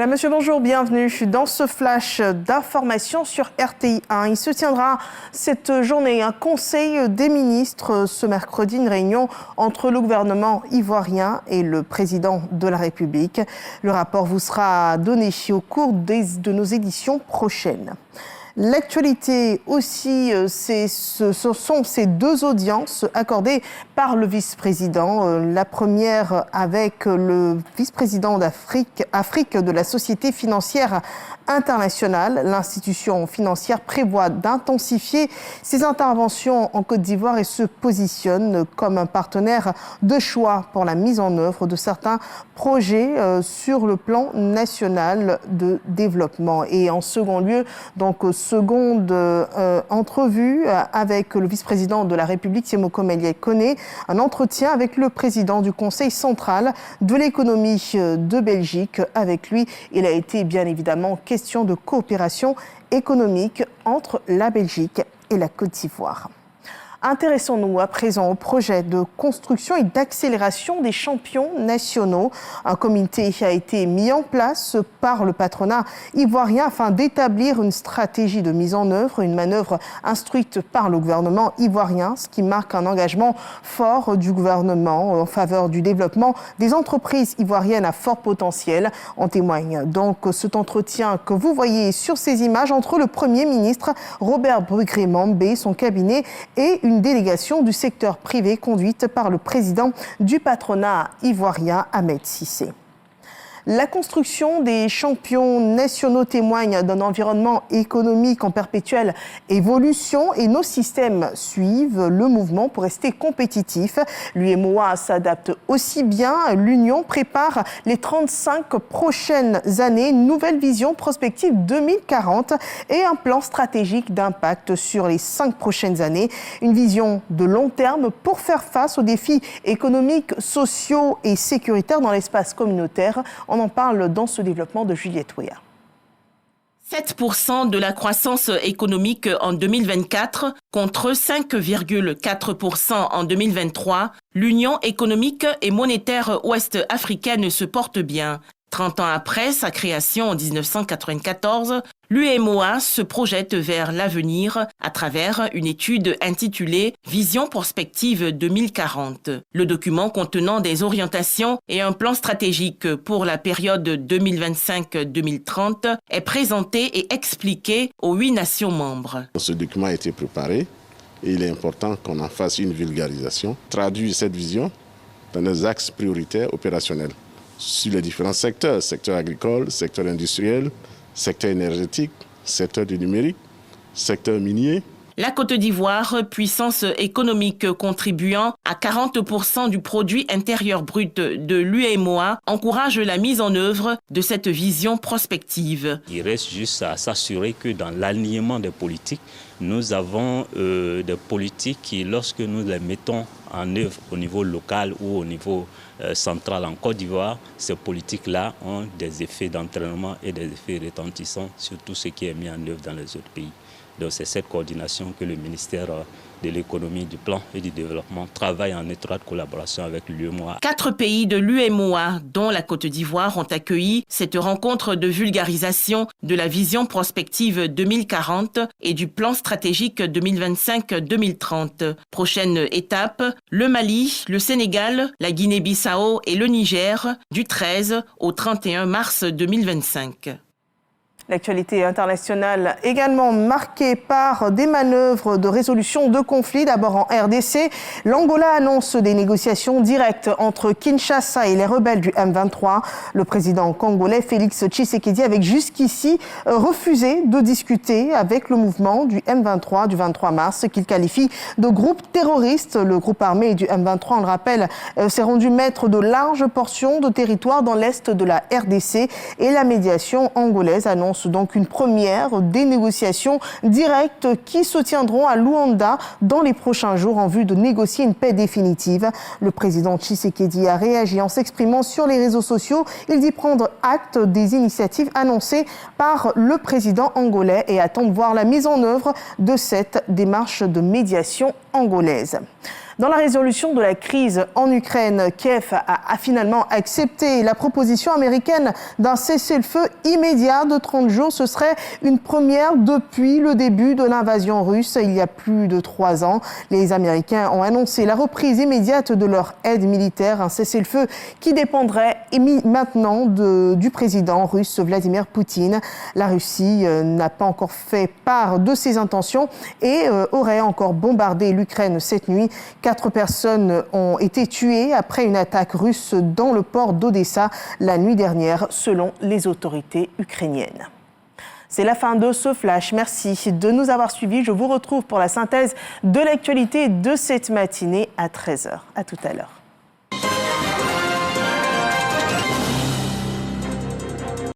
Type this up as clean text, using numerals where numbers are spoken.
Madame, Monsieur, bonjour, bienvenue dans ce flash d'information sur RTI1. Il se tiendra cette journée un conseil des ministres ce mercredi, une réunion entre le gouvernement ivoirien et le président de la République. Le rapport vous sera donné au cours de nos éditions prochaines. L'actualité aussi, ce sont ces deux audiences accordées par le vice-président. La première avec le vice-président d'Afrique de la Société financière internationale. L'institution financière prévoit d'intensifier ses interventions en Côte d'Ivoire et se positionne comme un partenaire de choix pour la mise en œuvre de certains projets sur le plan national de développement. Et en second lieu, donc seconde entrevue avec le vice-président de la République, Semoko Meïle Koné, un entretien avec le président du Conseil central de l'économie de Belgique. Avec lui, il a été bien évidemment question de coopération économique entre la Belgique et la Côte d'Ivoire. Intéressons-nous à présent au projet de construction et d'accélération des champions nationaux. Un comité a été mis en place par le patronat ivoirien afin d'établir une stratégie de mise en œuvre, une manœuvre instruite par le gouvernement ivoirien, ce qui marque un engagement fort du gouvernement en faveur du développement des entreprises ivoiriennes à fort potentiel. En témoigne donc cet entretien que vous voyez sur ces images entre le Premier ministre Robert Brugré-Mambé, son cabinet et une délégation du secteur privé conduite par le président du patronat ivoirien, Ahmed Cissé. La construction des champions nationaux témoigne d'un environnement économique en perpétuelle évolution et nos systèmes suivent le mouvement pour rester compétitifs. L'UEMOA s'adapte aussi bien. L'Union prépare les 35 prochaines années, une nouvelle vision prospective 2040 et un plan stratégique d'impact sur les 5 prochaines années. Une vision de long terme pour faire face aux défis économiques, sociaux et sécuritaires dans l'espace communautaire. On en parle dans ce développement de Juliette Ouéa. 7% de la croissance économique en 2024 contre 5,4% en 2023. L'Union économique et monétaire ouest-africaine se porte bien. 30 ans après sa création en 1994, l'UEMOA se projette vers l'avenir à travers une étude intitulée « Vision prospective 2040 ». Le document contenant des orientations et un plan stratégique pour la période 2025-2030 est présenté et expliqué aux 8 nations membres. Ce document a été préparé et il est important qu'on en fasse une vulgarisation, traduire cette vision dans nos axes prioritaires opérationnels sur les différents secteurs, secteur agricole, secteur industriel, secteur énergétique, secteur du numérique, secteur minier. La Côte d'Ivoire, puissance économique contribuant à 40% du produit intérieur brut de l'UEMOA, encourage la mise en œuvre de cette vision prospective. Il reste juste à s'assurer que dans l'alignement des politiques, nous avons des politiques qui, lorsque nous les mettons en œuvre au niveau local ou au niveau central en Côte d'Ivoire, ces politiques-là ont des effets d'entraînement et des effets retentissants sur tout ce qui est mis en œuvre dans les autres pays. Donc c'est cette coordination que le ministère de l'économie, du plan et du développement travaille en étroite collaboration avec l'UEMOA. 4 pays de l'UEMOA, dont la Côte d'Ivoire, ont accueilli cette rencontre de vulgarisation de la vision prospective 2040 et du plan stratégique 2025-2030. Prochaine étape, le Mali, le Sénégal, la Guinée-Bissau et le Niger, du 13 au 31 mars 2025. L'actualité internationale également marquée par des manœuvres de résolution de conflits. D'abord en RDC, l'Angola annonce des négociations directes entre Kinshasa et les rebelles du M23. Le président congolais Félix Tshisekedi avait jusqu'ici refusé de discuter avec le mouvement du M23 du 23 mars qu'il qualifie de groupe terroriste. Le groupe armé du M23, on le rappelle, s'est rendu maître de larges portions de territoire dans l'est de la RDC et la médiation angolaise annonce donc une première des négociations directes qui se tiendront à Luanda dans les prochains jours en vue de négocier une paix définitive. Le président Tshisekedi a réagi en s'exprimant sur les réseaux sociaux. Il dit prendre acte des initiatives annoncées par le président angolais et attend de voir la mise en œuvre de cette démarche de médiation angolaise. Dans la résolution de la crise en Ukraine, Kiev a finalement accepté la proposition américaine d'un cessez-le-feu immédiat de 30 jours. Ce serait une première depuis le début de l'invasion russe il y a plus de 3 ans. Les Américains ont annoncé la reprise immédiate de leur aide militaire, un cessez-le-feu qui dépendrait maintenant du président russe Vladimir Poutine. La Russie n'a pas encore fait part de ses intentions et aurait encore bombardé l'Ukraine cette nuit. 4 personnes ont été tuées après une attaque russe dans le port d'Odessa la nuit dernière, selon les autorités ukrainiennes. C'est la fin de ce flash. Merci de nous avoir suivis. Je vous retrouve pour la synthèse de l'actualité de cette matinée à 13h. À tout à l'heure.